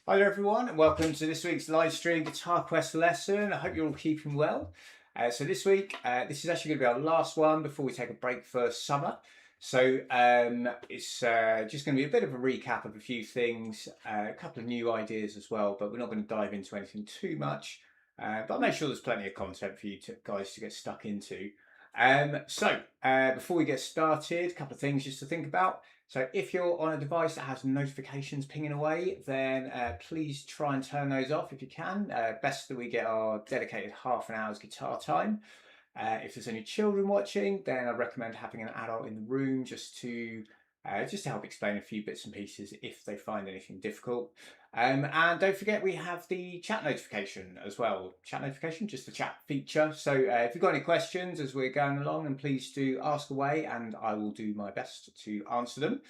Hi there everyone and welcome to this week's live stream GuitarQuest lesson. I hope you're all keeping well. So this week, this is actually going to be our last one before we take a break for summer. So it's just going to be a bit of a recap of a few things, a couple of new ideas as well, but we're not going to dive into anything too much. But I'll make sure there's plenty of content for you guys to get stuck into. Before we get started, a couple of things just to think about. So if you're on a device that has notifications pinging away, then please try and turn those off if you can. Best that we get our dedicated half an hour's guitar time. If there's any children watching, then I recommend having an adult in the room just to help explain a few bits and pieces if they find anything difficult. And don't forget we have the chat notification as well. Chat notification, just the chat feature. So if you've got any questions as we're going along, then please do ask away and I will do my best to answer them.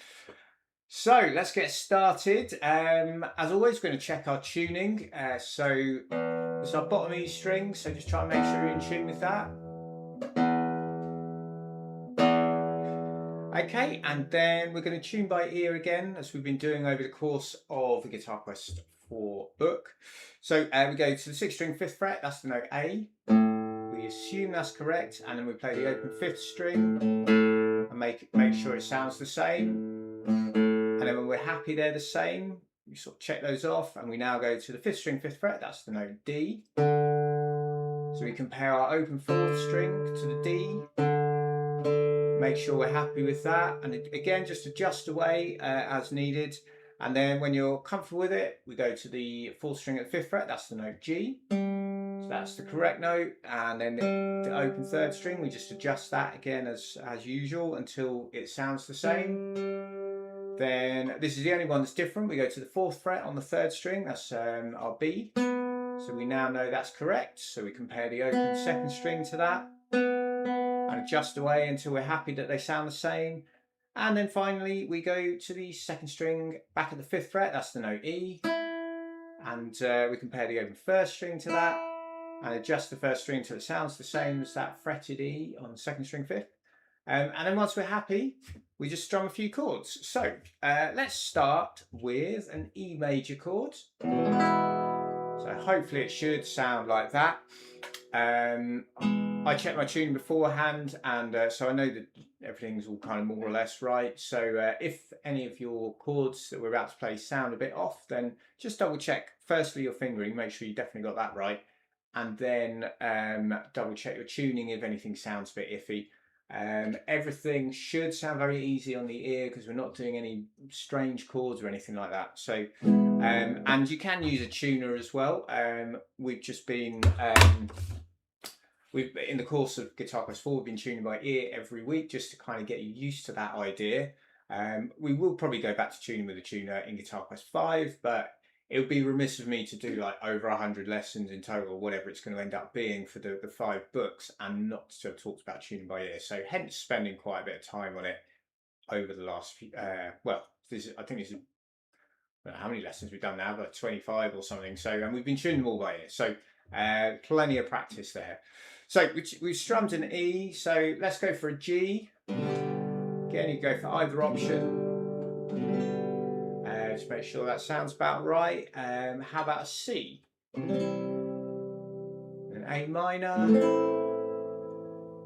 So let's get started. As always, we're going to check our tuning. So it's our bottom E string, so just try and make sure you're in tune with that. Okay, and then we're going to tune by ear again, as we've been doing over the course of the GuitarQuest 4 book. So we go to the 6th string 5th fret, that's the note A. We assume that's correct, and then we play the open 5th string and make sure it sounds the same. And then when we're happy they're the same, we sort of check those off, and we now go to the 5th string 5th fret, that's the note D. So we compare our open 4th string to the D. Make sure we're happy with that, and again just adjust away as needed. And then when you're comfortable with it, we go to the 4th string at the 5th fret, that's the note G. So that's the correct note. And then the open 3rd string, we just adjust that again as usual until it sounds the same. Then this is the only one that's different. We go to the 4th fret on the 3rd string, that's our B. So we now know that's correct. So we compare the open 2nd string to that and adjust away until we're happy that they sound the same. And then finally we go to the 2nd string back at the 5th fret, that's the note E, and we compare the open 1st string to that and adjust the 1st string till it sounds the same as that fretted E on the 2nd string 5th. And then once we're happy, we just strum a few chords. So let's start with an E major chord. So hopefully it should sound like that. I checked my tuning beforehand, and so I know that everything's all kind of more or less right. So if any of your chords that we're about to play sound a bit off, then just double check firstly your fingering, make sure you definitely got that right, and then double check your tuning if anything sounds a bit iffy. Everything should sound very easy on the ear because we're not doing any strange chords or anything like that. So and you can use a tuner as well. We've just been in the course of GuitarQuest 4, we've been tuning by ear every week just to kind of get you used to that idea. We will probably go back to tuning with a tuner in GuitarQuest 5, but it would be remiss of me to do like over 100 lessons in total, whatever it's going to end up being for the 5 books, and not to have talked about tuning by ear. So hence spending quite a bit of time on it over the last few, I think this is, I don't know how many lessons we've done now, but 25 or something. So, and we've been tuning them all by ear. So plenty of practice there. So we've strummed an E, so let's go for a G. Again, you go for either option. Just make sure that sounds about right. How about a C? An A minor.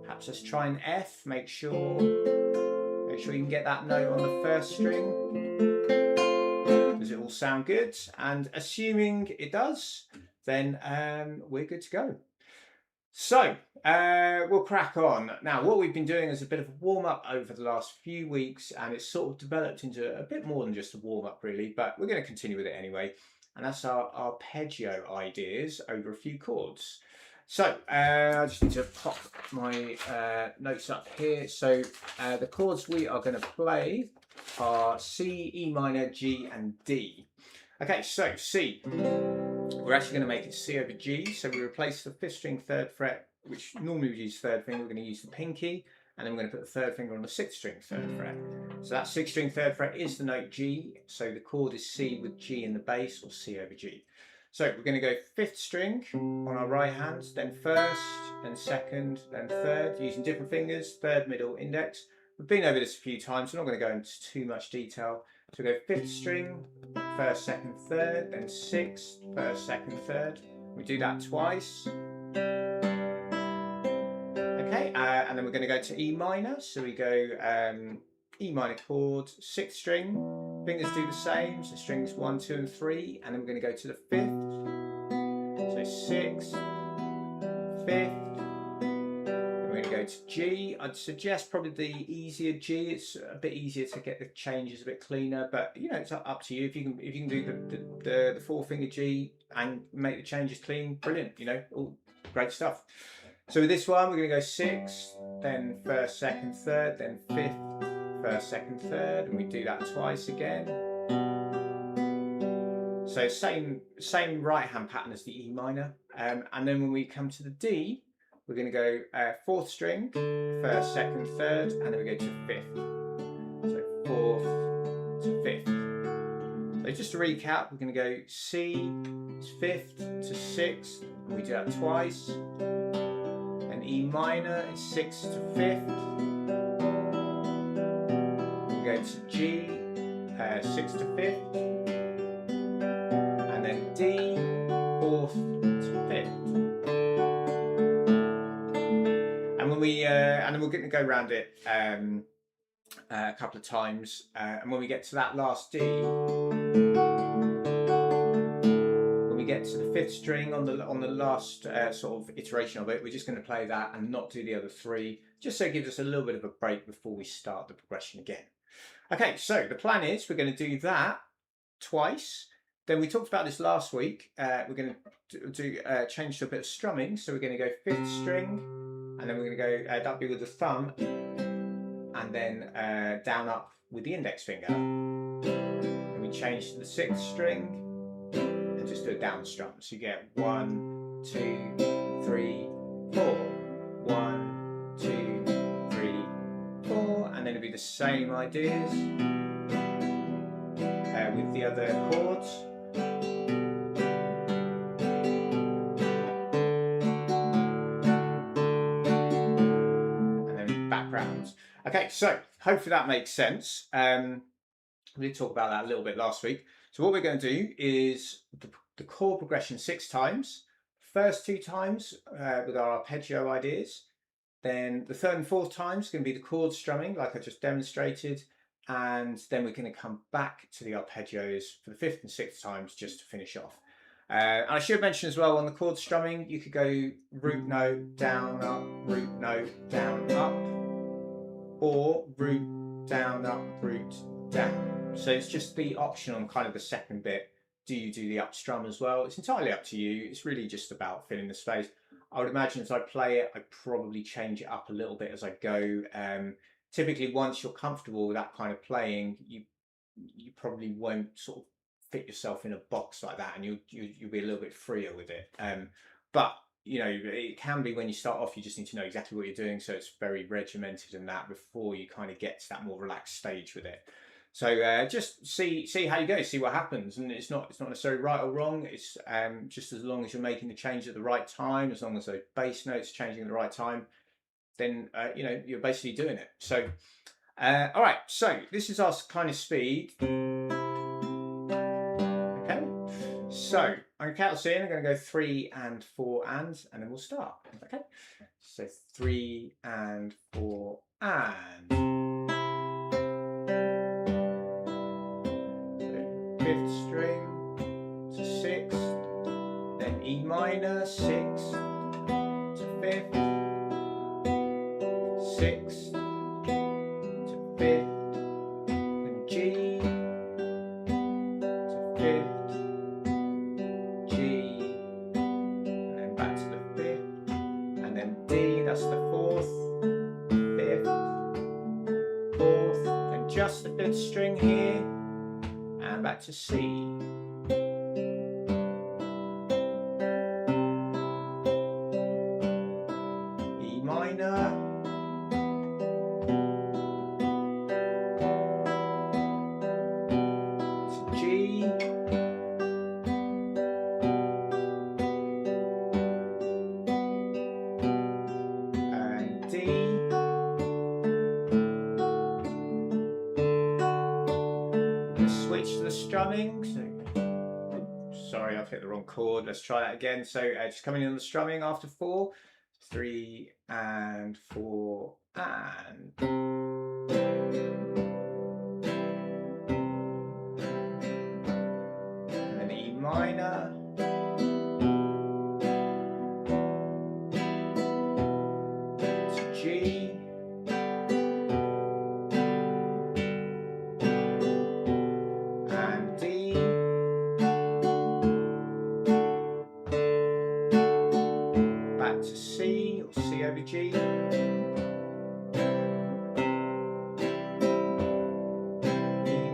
Perhaps let's try an F. Make sure you can get that note on the 1st string. Does it all sound good? And assuming it does, then we're good to go. So we'll crack on. Now, what we've been doing is a bit of a warm-up over the last few weeks, and it's sort of developed into a bit more than just a warm-up really, but we're going to continue with it anyway. And that's our arpeggio ideas over a few chords. So I just need to pop my notes up here. So the chords we are going to play are C, E minor, G and D. Okay, so C. We're actually going to make it C over G, so we replace the 5th string 3rd fret, which normally we use 3rd finger. We're going to use the pinky, and then we're going to put the 3rd finger on the 6th string 3rd fret. So that 6th string 3rd fret is the note G, so the chord is C with G in the bass, or C over G. So we're going to go 5th string on our right hand, then 1st, then 2nd, then 3rd, using different fingers, 3rd, middle, index. We've been over this a few times, so I'm not going to go into too much detail. So we go 5th string, first, second, third, then sixth, first, second, third. We do that twice. Okay, and then we're going to go to E minor. So we go E minor chord, sixth string, fingers do the same. So strings 1, 2, and 3, and then we're going to go to the fifth. So sixth, fifth. We're going to go to G. I'd suggest probably the easier G. It's a bit easier to get the changes a bit cleaner, but you know, it's up to you. If you can do the 4-finger G and make the changes clean, brilliant. You know, all great stuff. So with this one, we're going to go sixth, then first, second, third, then fifth, first, second, third, and we do that twice again. So same right hand pattern as the E minor, and then when we come to the D, we're going to go fourth string, first, second, third, and then we go to fifth. So fourth to fifth. So just to recap, we're going to go C fifth to sixth, and we do that twice. And E minor is sixth to fifth. We go to G, sixth to fifth, and then D, fourth to fifth. And when we and then we're going to go around it a couple of times, and when we get to that last D, when we get to the fifth string on the last sort of iteration of it, we're just going to play that and not do the other three, just so it gives us a little bit of a break before we start the progression again. Okay, so the plan is we're going to do that twice. Then we talked about this last week. We're going to change to a bit of strumming. So we're going to go fifth string, and then we're going to go W with the thumb, and then down up with the index finger. And we change to the sixth string and just do a down strum. So you get 1, 2, 3, 4. 1, 2, 3, 4, and then it'll be the same ideas with the other chords. And then backgrounds. Okay, so hopefully that makes sense. We did talk about that a little bit last week. So what we're going to do is the chord progression 6 times. First 2 times with our arpeggio ideas. Then the third and fourth times is going to be the chord strumming, like I just demonstrated. And then we're going to come back to the arpeggios for the 5th and 6th times just to finish off. And I should mention as well, on the chord strumming, you could go root note, down, up, root note, down, up, or root, down, up, root, down. So it's just the option on kind of the second bit. Do you do the up strum as well? It's entirely up to you. It's really just about filling the space. I would imagine as I play it, I probably change it up a little bit as I go. Typically, once you're comfortable with that kind of playing, you probably won't sort of fit yourself in a box like that, and you'll be a little bit freer with it. But you know, it can be when you start off, you just need to know exactly what you're doing, so it's very regimented in that before you kind of get to that more relaxed stage with it. So just see how you go, see what happens, and it's not necessarily right or wrong. It's just as long as you're making the change at the right time, as long as those bass notes are changing at the right time, then you know, you're basically doing it. So all right, so this is our kind of speed. Okay, so I'm going to count us in. I'm going to go 3 and 4 and then we'll start. Okay, so 3 and 4 and. Fifth string to 6th, then E minor, 6th to 5th, 6th to 5th, then G to 5th, G, and then back to the 5th, and then D, that's the 4th, 5th, 4th, then just the 5th string here, and back to C. E minor. To G. And D. Switch to the strumming, so clicked the wrong chord. Let's try that again. So just coming in on the strumming after 4, 3 and 4 and. And then E minor. To G. And D. Back to C or C over G. E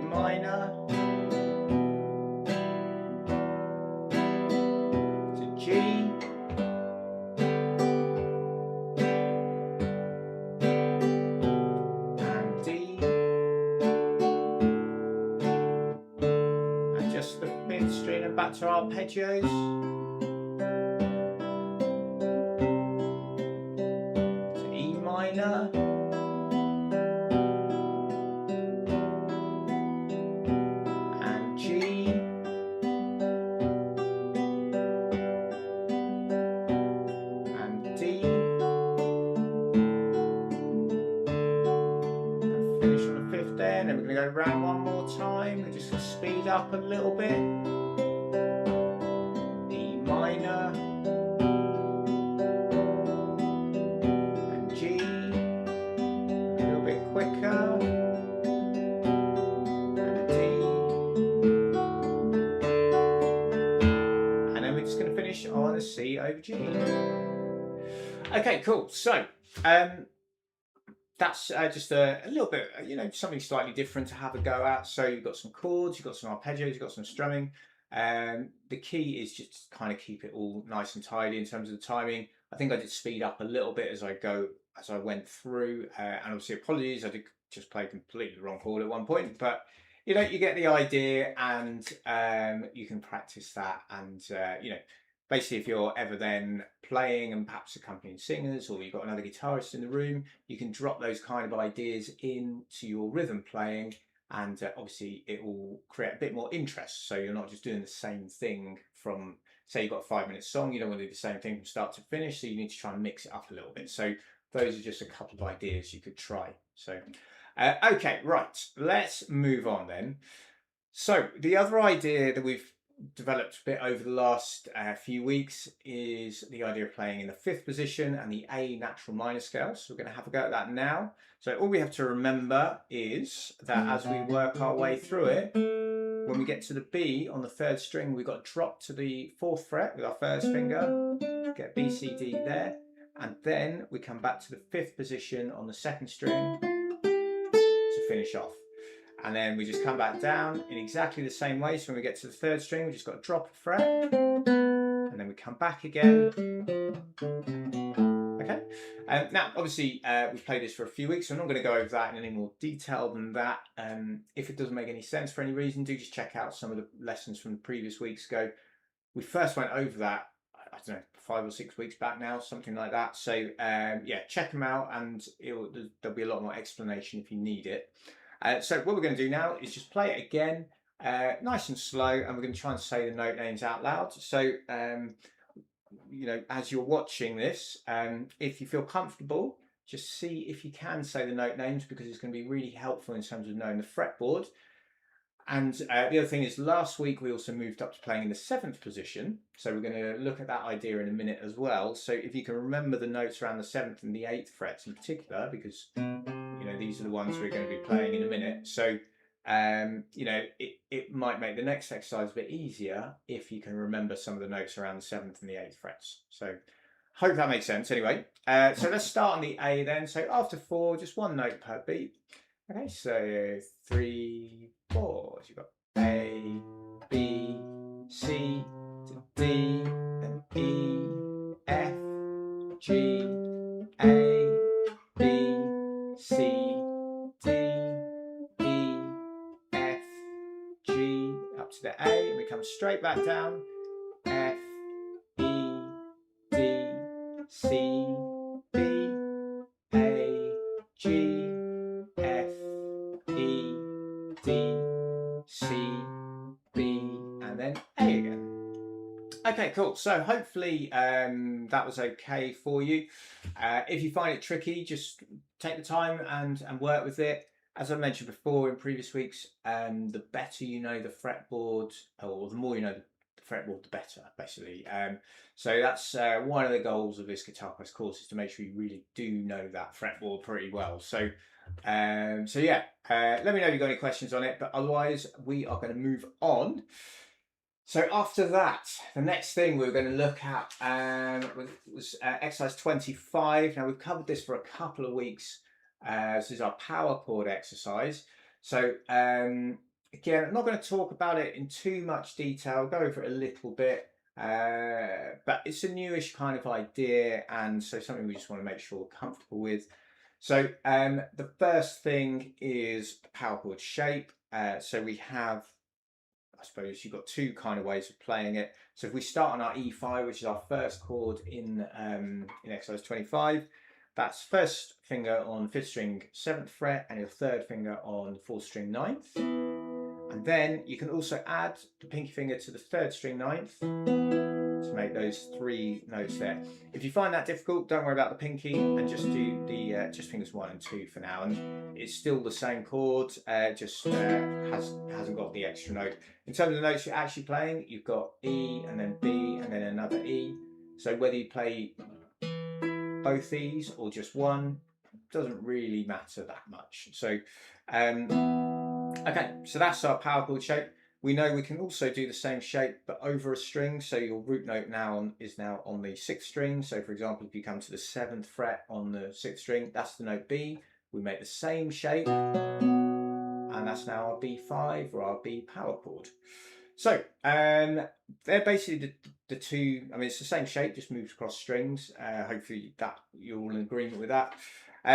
minor. To G. And D. And just the 5th string and back to arpeggios. Minor, and G, and D, and finish on the 5th there, and then we're going to go round one more time. We're just going to speed up a little bit. E minor, and G, a little bit quicker. On a C over G. Okay, cool. So that's just a little bit, something slightly different to have a go at. So you've got some chords, you've got some arpeggios, you've got some strumming. The key is just to kind of keep it all nice and tidy in terms of the timing. I think I did speed up a little bit as I went through, and obviously apologies, I did just play completely the wrong chord at one point, but you get the idea, and you can practice that, and basically, if you're ever then playing and perhaps accompanying singers, or you've got another guitarist in the room, you can drop those kind of ideas into your rhythm playing, and obviously it will create a bit more interest. So you're not just doing the same thing from, say you've got a 5-minute song, you don't want to do the same thing from start to finish, so you need to try and mix it up a little bit. So those are just a couple of ideas you could try. So, okay, right, let's move on then. So the other idea that we've developed a bit over the last few weeks is the idea of playing in the 5th position and the A natural minor scale. So we're going to have a go at that now. So all we have to remember is that as we work our way through it, when we get to the B on the 3rd string, we've got to drop to the 4th fret with our 1st finger, get B, C, D there, and then we come back to the 5th position on the 2nd string to finish off. And then we just come back down in exactly the same way. So when we get to the 3rd string, we just got to drop a fret, and then we come back again. Okay. Now, obviously, we've played this for a few weeks, so I'm not going to go over that in any more detail than that. If it doesn't make any sense for any reason, do just check out some of the lessons from the previous weeks ago. We first went over that, I don't know, 5 or 6 weeks back now, something like that. So yeah, check them out, and there'll be a lot more explanation if you need it. So what we're going to do now is just play it again, nice and slow, and we're going to try and say the note names out loud. So, as you're watching this, if you feel comfortable, just see if you can say the note names, because it's going to be really helpful in terms of knowing the fretboard. And the other thing is, last week we also moved up to playing in the 7th position. So we're going to look at that idea in a minute as well. So if you can remember the notes around the 7th and the 8th frets in particular, because these are the ones we're going to be playing in a minute. So, it might make the next exercise a bit easier if you can remember some of the notes around the 7th and the 8th frets. So, hope that makes sense. Anyway, so let's start on the A then. So after 4, just one note per beat. Okay, so 3, 4. So you've got A, B, C, to D, then E, F, G, A, B, C, D, E, F, G, up to the A, and we come straight back down. F, E, D, C, B, A, G, F, E, D, C, B, and then A again. Okay, cool. So hopefully that was okay for you. If you find it tricky, just take the time and work with it. As I mentioned before in previous weeks, the better you know the fretboard, or the more you know the fretboard, the better, basically. So that's one of the goals of this GuitarQuest course, is to make sure you really do know that fretboard pretty well. So yeah, let me know if you've got any questions on it, but otherwise we are going to move on. So after that, the next thing we were going to look at was exercise 25. Now we've covered this for a couple of weeks. This is our power chord exercise. So again, I'm not going to talk about it in too much detail. I'll go over it a little bit, but it's a newish kind of idea, and so something we just want to make sure we're comfortable with. So the first thing is the power chord shape. So we have, I suppose you've got two kind of ways of playing it. So if we start on our E5, which is our first chord in exercise 25, that's first finger on 5th string 7th fret and your third finger on 4th string 9th. And then you can also add the pinky finger to the 3rd string 9th to make those 3 notes there. If you find that difficult, don't worry about the pinky and just do the just fingers 1 and 2 for now. And it's still the same chord, just hasn't got the extra note. In terms of the notes you're actually playing, you've got E and then B and then another E. So whether you play both these or just one doesn't really matter that much. So okay, so that's our power chord shape. We know we can also do the same shape but over a string. So your root note now is now on the 6th string. So for example, if you come to the 7th fret on the 6th string, that's the note B. We make the same shape, and that's now our B5 or our B power chord. So they're basically the two. I mean, it's the same shape, just moves across strings. Hopefully that you're all in agreement with that.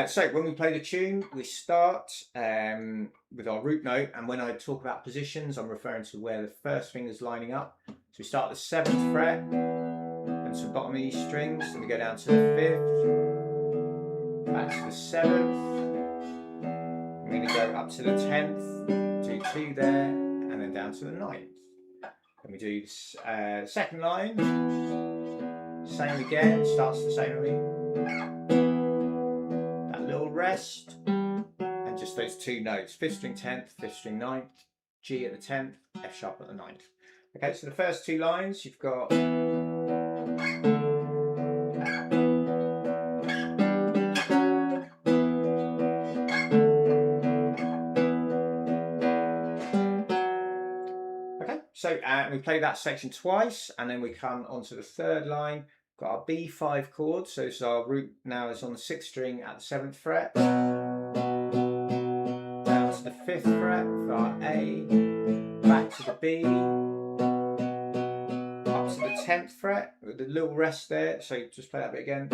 So when we play the tune, we start with our root note, and when I talk about positions, I'm referring to where the first finger's lining up. So we start at the 7th fret and some bottom E strings, and we go down to the 5th, back to the 7th. We're going to go up to the 10th, do 2 there, and then down to the 9th. Then we do second line, same again, starts the same. That little rest, and just those 2 notes, 5th string 10th, 5th string 9th, G at the 10th, F sharp at the 9th. Okay, so the first 2 lines, you've got so we play that section twice, and then we come onto the 3rd line. Got our B5 chord, so this is our root now is on the 6th string at the 7th fret. Down to the 5th fret for our A, back to the B, up to the 10th fret with a little rest there, so just play that bit again.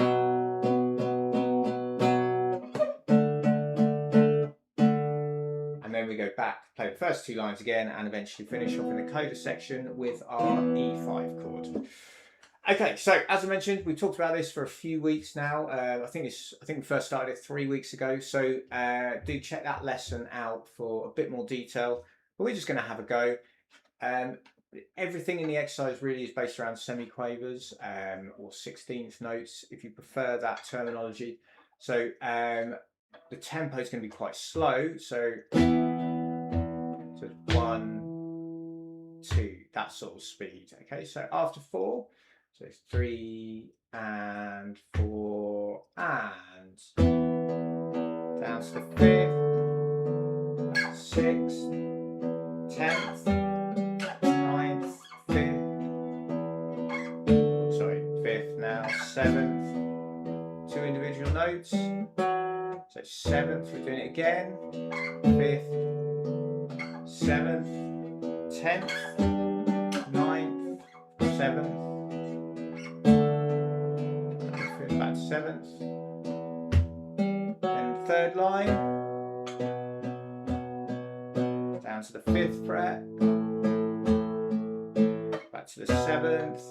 And then we go back, play the first 2 lines again, and eventually finish off in the coda section with our E5 chord. Okay, so as I mentioned, we talked about this for a few weeks now. I think we first started it 3 weeks ago. So do check that lesson out for a bit more detail. But we're just going to have a go. Everything in the exercise really is based around semiquavers or 16th notes, if you prefer that terminology. So the tempo is going to be quite slow. So 1, 2, that sort of speed. Okay, so after 4. So it's 3 and 4 and down to the 5th, 6th, 10th, 9th, 5th, sorry, 5th now, 7th, 2 individual notes. So 7th, we're doing it again, 5th, 7th, 10th, 9th, 7th. Back to 7th, then 3rd line, down to the 5th fret, back to the 7th,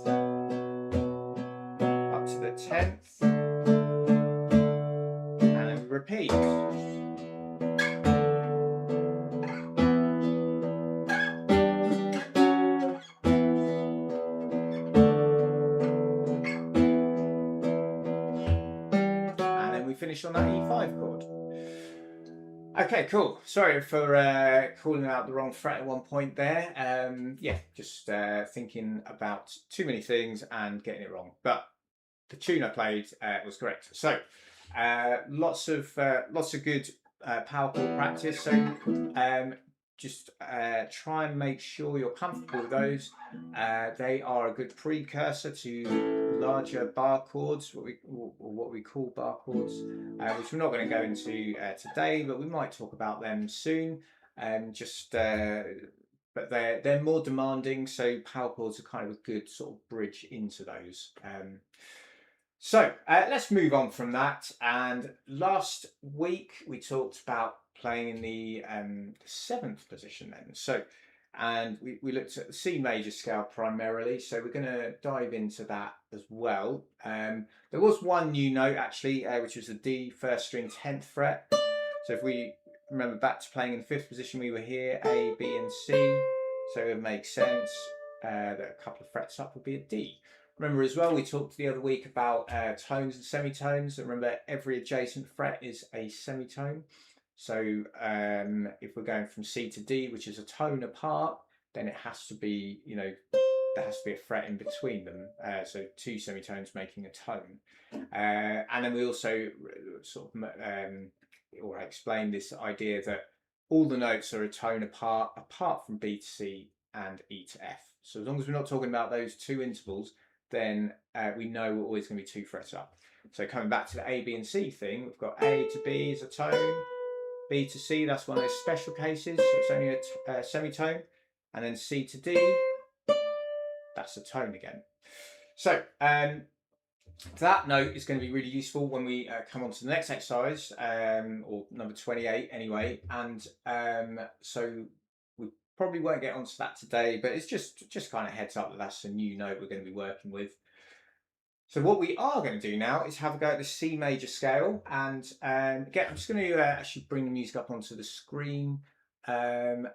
up to the 10th, and then we repeat. finish on that E5 chord. Okay, cool. Sorry for calling out the wrong fret at one point there. Yeah, just thinking about too many things and getting it wrong. But the tune I played was correct. So lots of good power chord practice. So just try and make sure you're comfortable with those. They are a good precursor to larger bar chords, what we call bar chords, which we're not going to go into today, but we might talk about them soon. But they're more demanding, so power chords are kind of a good sort of bridge into those. So let's move on from that. And last week we talked about playing in the 7th position then. So, and we looked at the C major scale primarily. So we're going to dive into that as well. There was one new note actually, which was the D 1st string 10th fret. So if we remember back to playing in the 5th position, we were here, A, B and C. So it makes sense that a couple of frets up would be a D. Remember as well, we talked the other week about tones and semitones. And remember, every adjacent fret is a semitone. So if we're going from C to D, which is a tone apart, then it has to be, you know, there has to be a fret in between them. So 2 semitones making a tone. And then we also sort of, or I explained this idea that all the notes are a tone apart from B to C and E to F. So as long as we're not talking about those 2 intervals, then we know we're always going to be 2 frets up. So coming back to the A, B and C thing, we've got A to B is a tone, B to C, that's one of those special cases, so it's only a semitone, and then C to D, that's a tone again. So that note is going to be really useful when we come on to the next exercise, or number 28 anyway, and so we probably won't get onto that today, but it's just kind of heads up that that's a new note we're going to be working with. So what we are going to do now is have a go at the C major scale, and again, I'm just going to actually bring the music up onto the screen and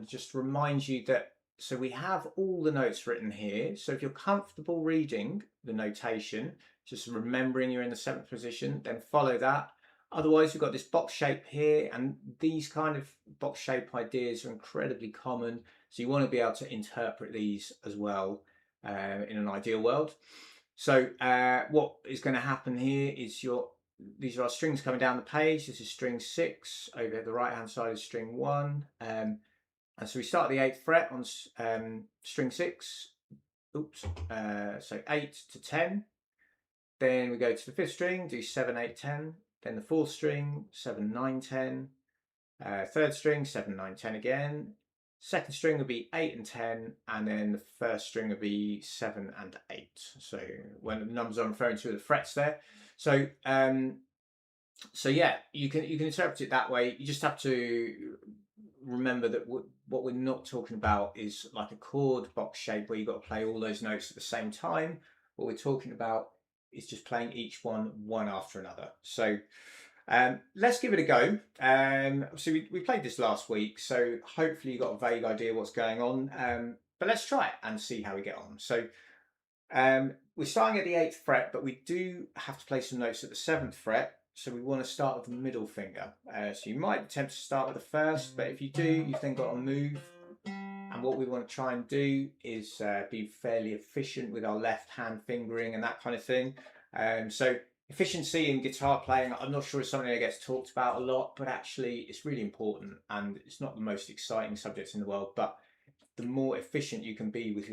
just remind you that, so we have all the notes written here. So if you're comfortable reading the notation, just remembering you're in the 7th position, then follow that. Otherwise, we've got this box shape here, and these kind of box shape ideas are incredibly common. So you want to be able to interpret these as well in an ideal world. So what is going to happen here is these are our strings coming down the page. This is string 6. Over at the right hand side is string 1. And so we start at the 8th fret on string 6. Oops. So 8 to 10. Then we go to the 5th string, do 7, 8, 10. Then the 4th string, 7, 9, 10. 3rd string, 7, 9, 10 again. 2nd string will be 8 and 10, and then the 1st string will be 7 and 8. So when the numbers I'm referring to are the frets there. So so yeah, you can interpret it that way. You just have to remember that what we're not talking about is like a chord box shape where you've got to play all those notes at the same time. What we're talking about is just playing each one after another. So let's give it a go. So we played this last week, so hopefully you got a vague idea what's going on. But let's try it and see how we get on. So we're starting at the 8th fret, but we do have to play some notes at the 7th fret. So we want to start with the middle finger. So you might attempt to start with the 1st, but if you do, you've then got to move. And what we want to try and do is be fairly efficient with our left hand fingering and that kind of thing. So efficiency in guitar playing, I'm not sure it's something that gets talked about a lot, but actually it's really important, and it's not the most exciting subject in the world, but the more efficient you can be with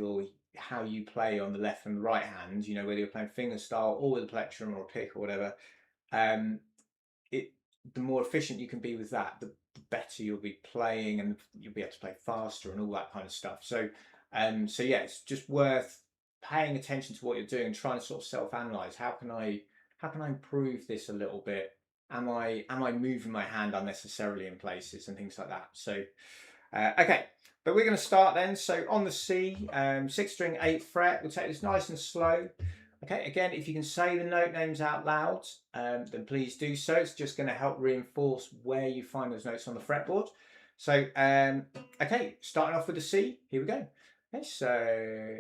how you play on the left and the right hand, you know, whether you're playing fingerstyle or with a plectrum or a pick or whatever, the more efficient you can be with that, the better you'll be playing, and you'll be able to play faster and all that kind of stuff. So so yeah, it's just worth paying attention to what you're doing and trying to sort of self-analyze. How can I improve this a little bit? Am I moving my hand unnecessarily in places and things like that? So okay, but we're going to start then. So on the C, 6th string, 8th fret, we'll take this nice and slow. Okay, again, if you can say the note names out loud, then please do so. It's just going to help reinforce where you find those notes on the fretboard. So, okay, starting off with the C, here we go. Okay, so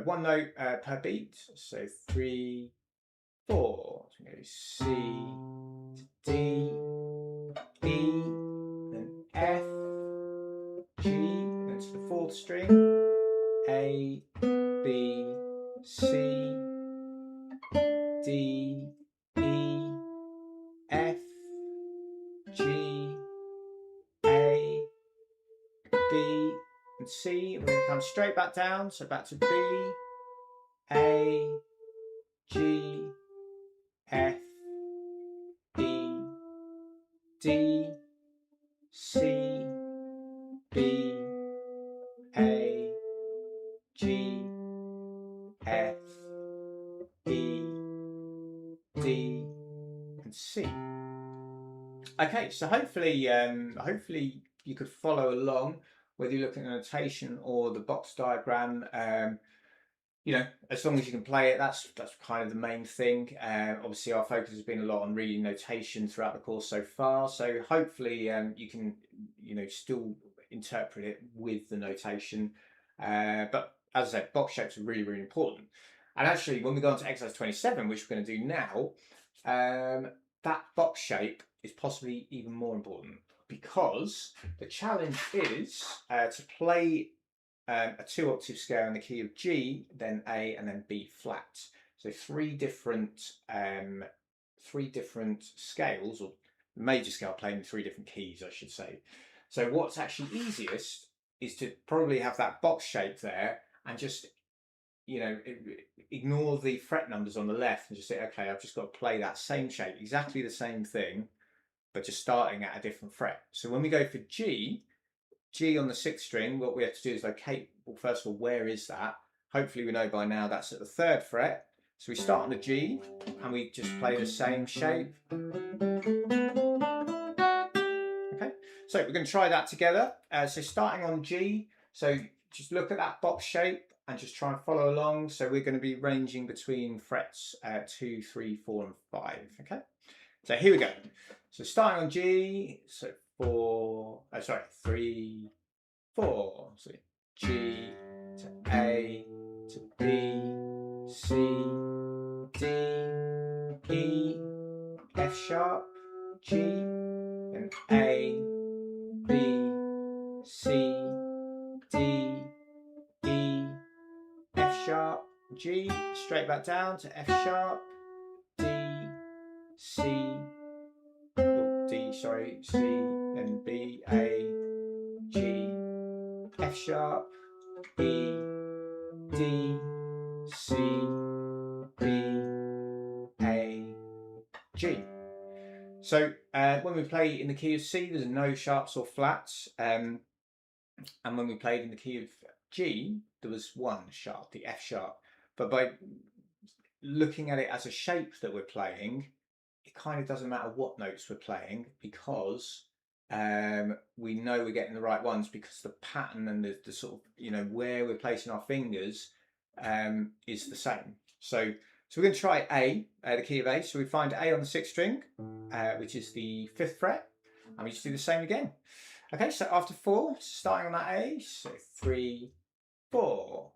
one note per beat. So 3, 4. So we go C to D, E, then F, G, then to the 4th string, A, B, C, D, E, F, G, A, B, and C. We're going to come straight back down, so back to B, A, G, F, E, D, C, B, A, G, F, E, D, and C. Okay, so hopefully you could follow along, whether you're looking at the notation or the box diagram. You know, as long as you can play it, that's kind of the main thing. Obviously, our focus has been a lot on reading notation throughout the course so far. So hopefully, you can, you know, still interpret it with the notation. But as I said, box shapes are really, really important. And actually, when we go on to exercise 27, which we're going to do now, that box shape is possibly even more important, because the challenge is to play a 2-octave scale in the key of G, then A, and then B flat. So three different scales, or major scale playing in 3 different keys, I should say. So what's actually easiest is to probably have that box shape there and just, you know, ignore the fret numbers on the left and just say, okay, I've just got to play that same shape, exactly the same thing, but just starting at a different fret. So when we go for G on the 6th string, what we have to do is locate, well, first of all, where is that? Hopefully we know by now that's at the 3rd fret. So we start on the G and we just play the same shape. Okay, so we're going to try that together. So starting on G, so just look at that box shape and just try and follow along. So we're going to be ranging between frets 2, 3, 4, and 5. Okay, so here we go. So starting on G, so 3, 4. So G to A to B, C, D, E, F sharp, G, then A, B, C, D, E, F sharp, G, straight back down to F sharp, D, C, C, then B, A, G, F sharp, E, D, C, B, A, G. So when we play in the key of C, there's no sharps or flats. And when we played in the key of G, there was 1 sharp, the F sharp. But by looking at it as a shape that we're playing, it kind of doesn't matter what notes we're playing, because we know we're getting the right ones, because the pattern and the sort of, you know, where we're placing our fingers is the same. So we're going to try A, the key of A. So we find A on the 6th string, which is the 5th fret, and we just do the same again. Okay, so after 4, starting on that A, so 3, 4.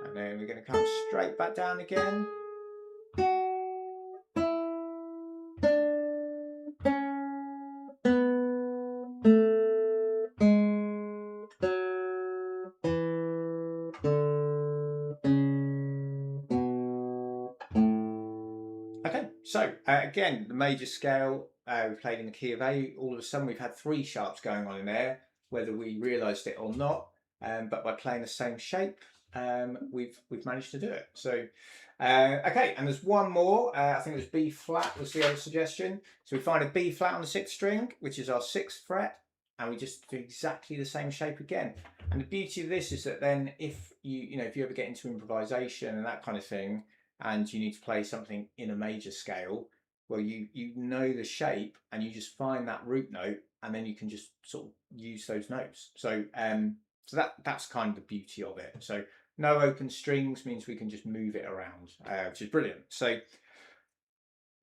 And then we're going to come straight back down again. Okay, so again, the major scale, we played in the key of A. All of a sudden we've had 3 sharps going on in there, whether we realised it or not. But by playing the same shape, we've managed to do it. So okay, and there's one more. I think it was B flat was the other suggestion. So we find a B flat on the 6th string, which is our 6th fret, and we just do exactly the same shape again. And the beauty of this is that then if you ever get into improvisation and that kind of thing, and you need to play something in a major scale, well, you know the shape and you just find that root note, and then you can just sort of use those notes. So that's kind of the beauty of it. So no open strings means we can just move it around, which is brilliant. So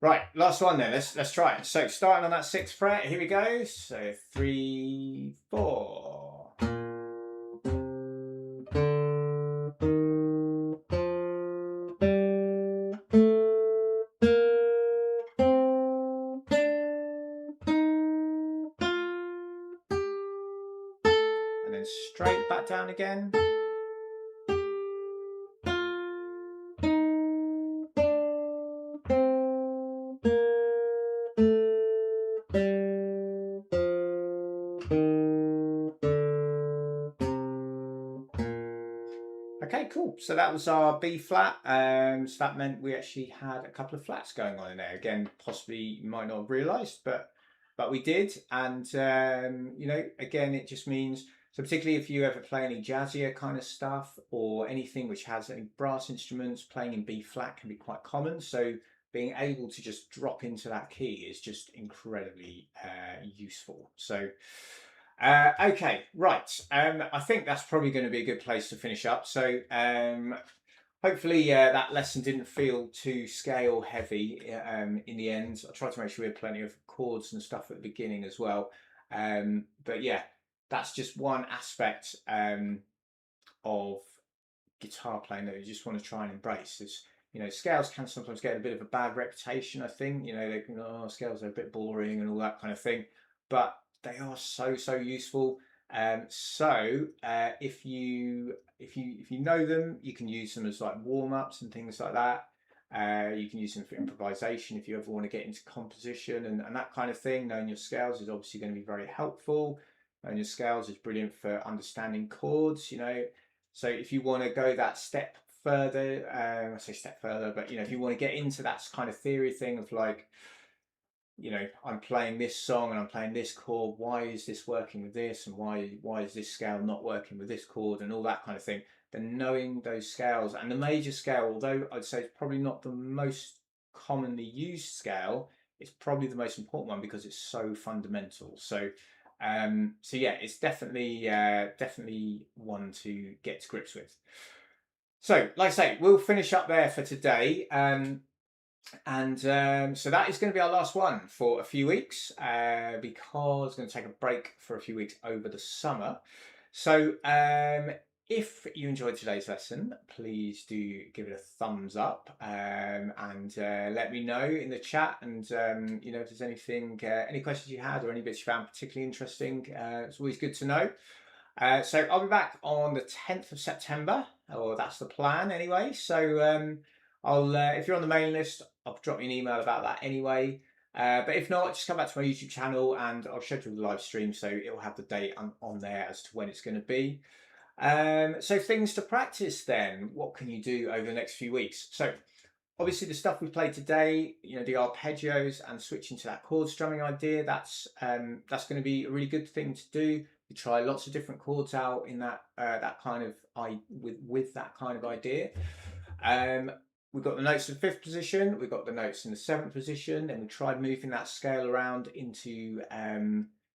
Right, last one then. Let's try it. So starting on that 6th fret, here we go. So 3, 4. And then straight back down again. Okay, cool. So that was our B flat. So that meant we actually had a couple of flats going on in there. Again, possibly you might not have realised, but we did. And you know, again, it just means, so particularly if you ever play any jazzier kind of stuff or anything which has any brass instruments, playing in B flat can be quite common. So being able to just drop into that key is just incredibly useful. So okay, right. I think that's probably going to be a good place to finish up. So hopefully that lesson didn't feel too scale heavy in the end. I tried to make sure we had plenty of chords and stuff at the beginning as well. But yeah, that's just one aspect of guitar playing that you just want to try and embrace. Is, you know, scales can sometimes get a bit of a bad reputation, I think. You know, they can, oh, scales are a bit boring and all that kind of thing. But they are so useful. If you know them, you can use them as like warm-ups and things like that. You can use them for improvisation if you ever want to get into composition and that kind of thing. Knowing your scales is obviously going to be very helpful. Knowing your scales is brilliant for understanding chords, you know. So if you want to go that step further, I say step further, but you know, if you want to get into that kind of theory thing of like, you know, I'm playing this song and I'm playing this chord, why is this working with this, and why is this scale not working with this chord, and all that kind of thing, then knowing those scales, and the major scale, although I'd say it's probably not the most commonly used scale, it's probably the most important one because it's so fundamental. So so yeah, it's definitely definitely one to get to grips with. So like I say, we'll finish up there for today. So that is going to be our last one for a few weeks because I'm going to take a break for a few weeks over the summer. So if you enjoyed today's lesson, please do give it a thumbs up and let me know in the chat. And you know, if there's anything, any questions you had or any bits you found particularly interesting, it's always good to know. So I'll be back on the 10th of September, or that's the plan anyway. So I'll if you're on the mailing list, I'll drop you an email about that anyway. But if not, just come back to my YouTube channel and I'll schedule the live stream so it'll have the date on there as to when it's going to be. So things to practice then. What can you do over the next few weeks? So obviously the stuff we played today, you know, the arpeggios and switching to that chord strumming idea, that's going to be a really good thing to do. You try lots of different chords out in that that kind of with that kind of idea. We've got the notes in the 5th position, we've got the notes in the 7th position, and we tried moving that scale around into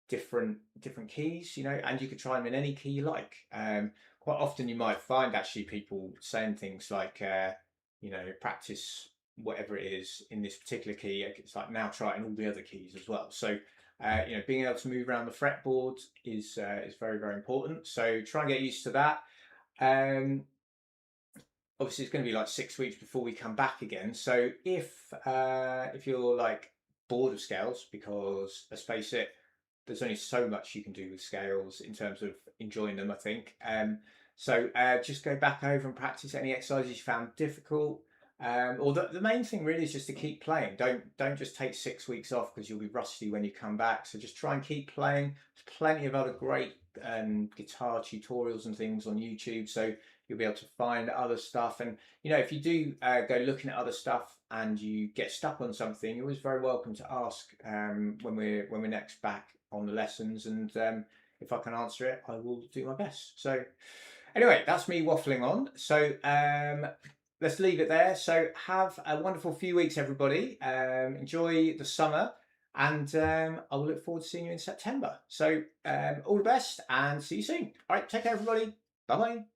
different keys, you know, and you could try them in any key you like. Quite often you might find actually people saying things like you know, practice whatever it is in this particular key. It's like now try it in all the other keys as well. So you know, being able to move around the fretboard is very important. So try and get used to that. Obviously, it's going to be like 6 weeks before we come back again. So if you're like bored of scales, because let's face it, there's only so much you can do with scales in terms of enjoying them, I think. So just go back over and practice any exercises you found difficult. Or the main thing really is just to keep playing. Don't just take 6 weeks off because you'll be rusty when you come back. So just try and keep playing. There's plenty of other great guitar tutorials and things on YouTube. So you'll be able to find other stuff. And you know, if you do go looking at other stuff and you get stuck on something, you're always very welcome to ask when we're next back on the lessons. And if I can answer it, I will do my best. So anyway, that's me waffling on. So let's leave it there. So have a wonderful few weeks, everybody. Enjoy the summer, and I will look forward to seeing you in September. So all the best and see you soon. All right, take care, everybody. Bye-bye.